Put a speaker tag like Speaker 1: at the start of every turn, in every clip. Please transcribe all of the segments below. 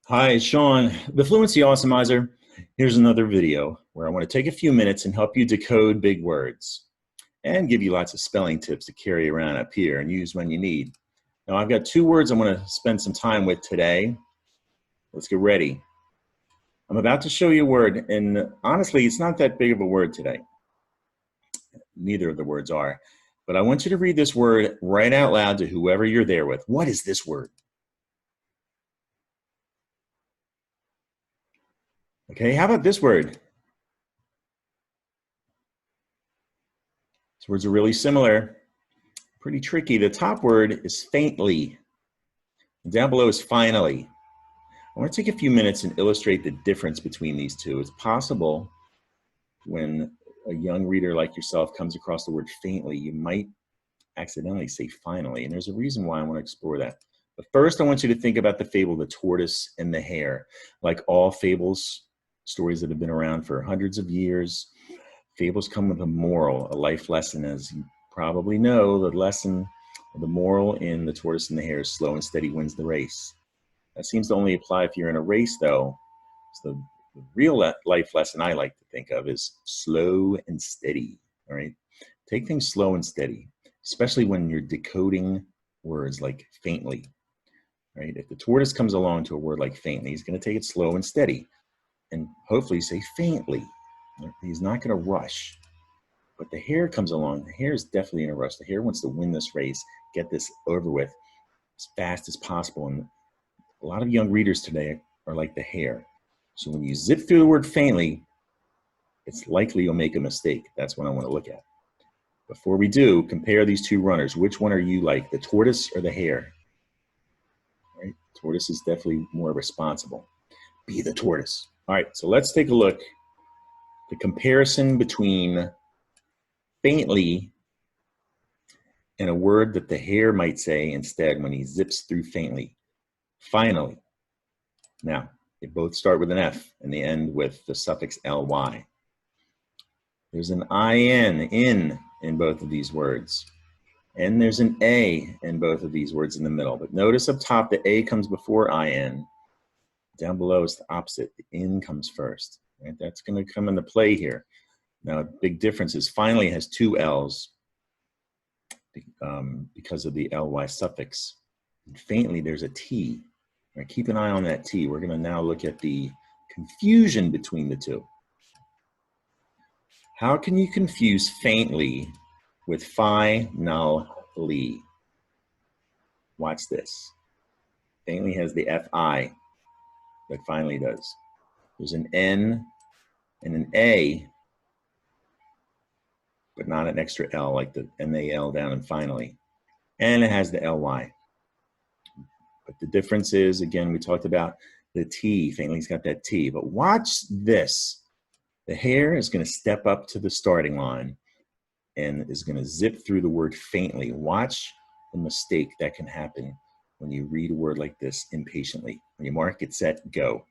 Speaker 1: Hi, it's Sean, the Fluency Awesomizer. Here's another video where I want to take a few minutes and help you decode big words and give you lots of spelling tips to carry around up here and use when you need. Now, I've got two words I'm going to spend some time with today. Let's get ready. I'm about to show you a word, and honestly, it's not that big of a word today. Neither of the words are. But I want you to read this word right out loud to whoever you're there with. What is this word? Okay, how about this word? These words are really similar, pretty tricky. The top word is faintly. Down below is finally. I want to take a few minutes and illustrate the difference between these two. It's possible when a young reader like yourself comes across the word faintly, you might accidentally say finally, and there's a reason why I want to explore that. But first, I want you to think about the fable, The Tortoise and the Hare. Like all fables, stories that have been around for hundreds of years, fables come with a moral, a life lesson. As you probably know, the moral in The Tortoise and the Hare is slow and steady wins the race. That seems to only apply if you're in a race, though. So the real life lesson I like to think of is slow and steady, all right? Take things slow and steady, especially when you're decoding words like faintly, right? If the tortoise comes along to a word like faintly, he's going to take it slow and steady and hopefully say faintly. He's not going to rush. But the hare comes along. The hare is definitely in a rush. The hare wants to win this race, get this over with as fast as possible. And a lot of young readers today are like the hare. So when you zip through the word faintly, it's likely you'll make a mistake. That's what I want to look at. Before we do, compare these two runners. Which one are you like, the tortoise or the hare? Right? Tortoise is definitely more responsible. Be the tortoise. All right, so let's take a look. The comparison between faintly and a word that the hare might say instead when he zips through faintly. Finally. Now, they both start with an F and they end with the suffix ly. There's an in both of these words. And there's an A in both of these words in the middle. But notice up top, the A comes before in. Down below is the opposite. The in comes first. Right? That's going to come into play here. Now, a big difference is finally has two L's because of the ly suffix. And faintly, there's a T. Right, keep an eye on that T. We're going to now look at the confusion between the two. How can you confuse faintly with finally? Watch this. Faintly has the FI that finally does. There's an N and an A, but not an extra L like the NAL down in finally. And it has the LY. But the difference is, again, we talked about the T. Faintly's got that T. But watch this. The hare is going to step up to the starting line and is going to zip through the word faintly. Watch the mistake that can happen when you read a word like this impatiently. When you mark it, set, go.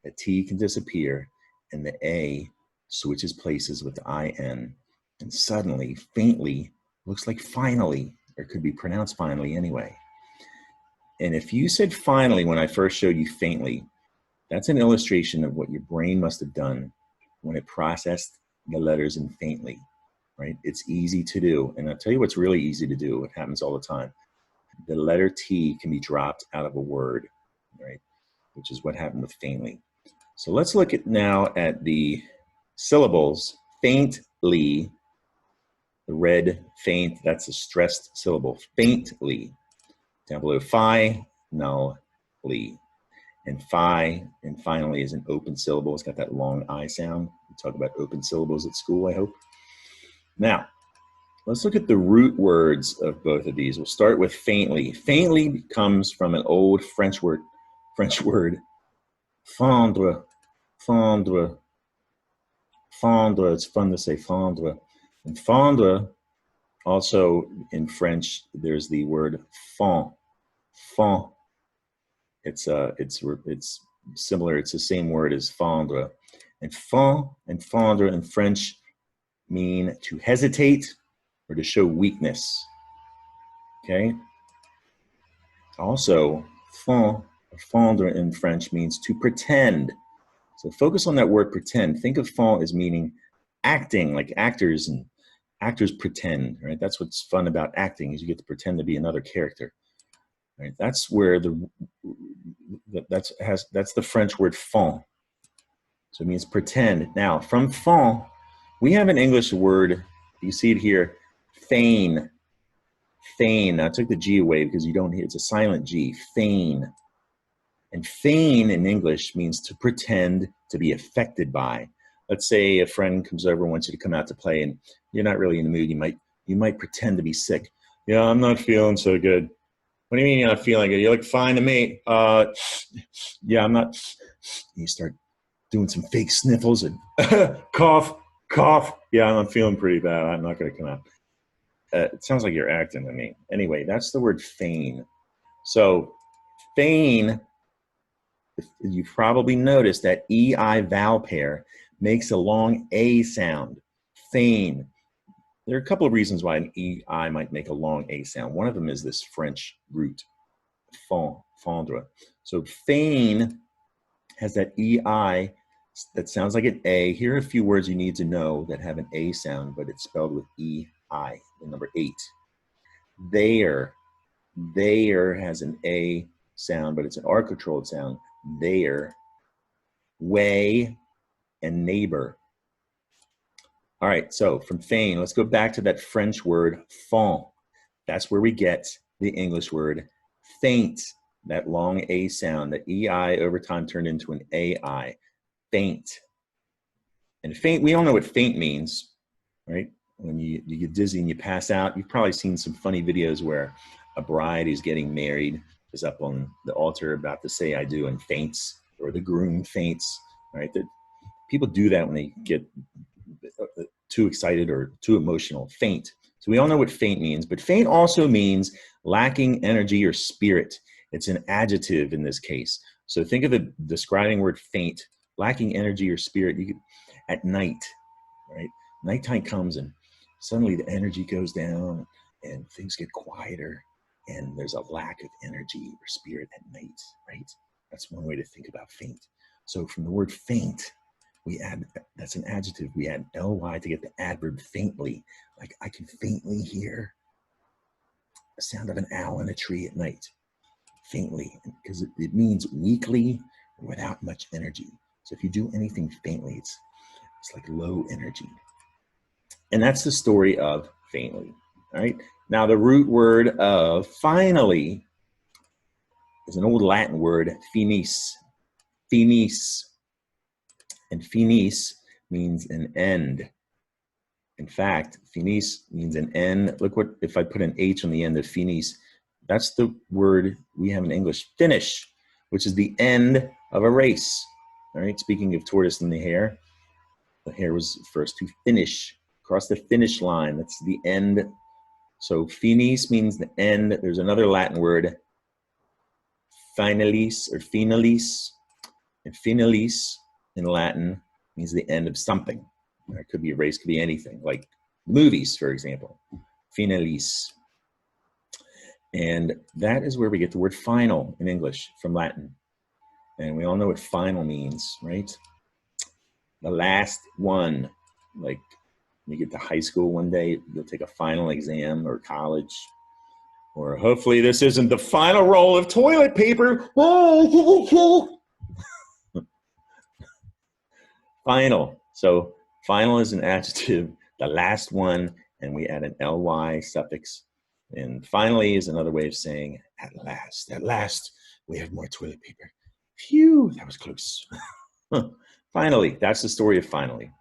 Speaker 1: The T can disappear and the A switches places with the IN. And suddenly, faintly looks like finally, or could be pronounced finally anyway. And if you said finally when I first showed you faintly, that's an illustration of what your brain must have done when it processed the letters in faintly, right? It's easy to do. And I'll tell you what's really easy to do. It happens all the time. The letter T can be dropped out of a word, right? Which is what happened with faintly. So let's look at now at the syllables. Faintly, the red faint, that's a stressed syllable. Faintly. Down below, finally. And fi and finally is an open syllable. It's got that long I sound. We talk about open syllables at school, I hope. Now, let's look at the root words of both of these. We'll start with faintly. Faintly comes from an old French word, fondre, fondre, fondre. It's fun to say fondre. And fondre, also in French, there's the word fond, fond. It's similar. It's the same word as fondre. And fond and fondre in French mean to hesitate or to show weakness. Okay. Also, fond, Fondre in French means to pretend. So focus on that word pretend. Think of fond as meaning acting, like actors, and actors pretend, right? That's what's fun about acting, is you get to pretend to be another character, right? That's where that's the French word fond. So it means pretend. Now, from fond, we have an English word, you see it here, feign. Feign. Now, I took the G away because you don't hear, it's a silent G, feign. And feign in English means to pretend to be affected by. Let's say a friend comes over and wants you to come out to play, and you're not really in the mood. You might pretend to be sick. Yeah, I'm not feeling so good. What do you mean you're not feeling good? You look fine to me. Yeah, I'm not. You start doing some fake sniffles and cough, cough. Yeah, I'm feeling pretty bad. I'm not going to come out. It sounds like you're acting to me. Anyway, that's the word feign. So feign, you've probably noticed that EI vowel pair makes a long A sound. Feign. There are a couple of reasons why an EI might make a long A sound. One of them is this French root, fondre. So feign has that EI that sounds like an A. Here are a few words you need to know that have an A sound, but it's spelled with EI, the number 8. There has an A sound, but it's an R-controlled sound. There. Way and neighbor. All right, so from feign, let's go back to that French word fond. That's where we get the English word faint, that long A sound, that EI over time turned into an AI, faint. And faint, we all know what faint means, right? When you get dizzy and you pass out. You've probably seen some funny videos where a bride who's getting married is up on the altar about to say I do and faints, or the groom faints, right? That people do that when they get too excited or too emotional, faint. So we all know what faint means, but faint also means lacking energy or spirit. It's an adjective in this case. So think of the describing word faint, lacking energy or spirit. You could, at night, right? Nighttime comes and suddenly the energy goes down and things get quieter and there's a lack of energy or spirit at night, right? That's one way to think about faint. So from the word faint, we add, that's an adjective, we add ly to get the adverb faintly. Like I can faintly hear the sound of an owl in a tree at night. Faintly, because it means weakly or without much energy. So if you do anything faintly, it's like low energy. And that's the story of faintly. All right. Now the root word of finally is an old Latin word, finis. Finis. And finis means an end. In fact, finis means an end. Look what, if I put an H on the end of finis, that's the word we have in English, finish, which is the end of a race. All right, speaking of tortoise and the hare was first to finish, cross the finish line. That's the end. So finis means the end. There's another Latin word, finalis or finalis. And finalis in Latin means the end of something. It could be a race, could be anything, like movies, for example, finalis. And that is where we get the word final in English from Latin. And we all know what final means, right? The last one. Like when you get to high school one day, you'll take a final exam, or college, or hopefully this isn't the final roll of toilet paper. Final. So final is an adjective, the last one, and we add an ly suffix. And finally is another way of saying at last, we have more toilet paper. Phew, that was close. Finally, that's the story of finally.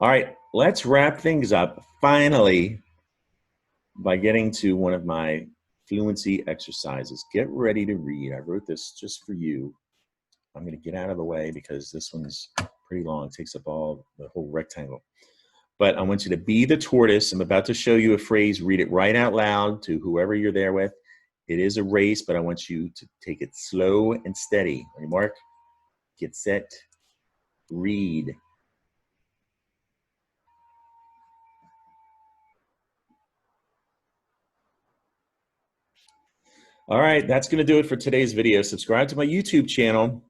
Speaker 1: All right, let's wrap things up finally by getting to one of my fluency exercises. Get ready to read. I wrote this just for you. I'm going to get out of the way because this one's pretty long. It takes up the whole rectangle. But I want you to be the tortoise. I'm about to show you a phrase. Read it right out loud to whoever you're there with. It is a race, but I want you to take it slow and steady. Ready, Mark? Get set. Read. All right, that's going to do it for today's video. Subscribe to my YouTube channel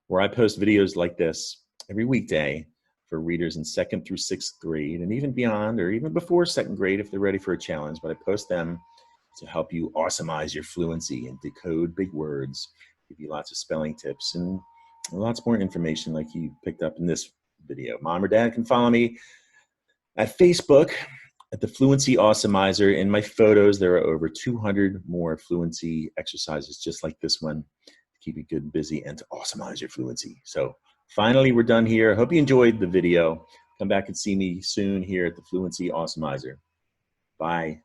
Speaker 1: where I post videos like this every weekday for readers in 2nd through 6th grade and even beyond, or even before 2nd grade if they're ready for a challenge. But I post them to help you awesomize your fluency and decode big words, give you lots of spelling tips and lots more information like you picked up in this video. Mom or dad can follow me at Facebook at the Fluency Awesomizer. In my photos, there are over 200 more fluency exercises just like this one to keep you good and busy and to awesomize your fluency. So finally, we're done here. I hope you enjoyed the video. Come back and see me soon here at the Fluency Awesomizer. Bye.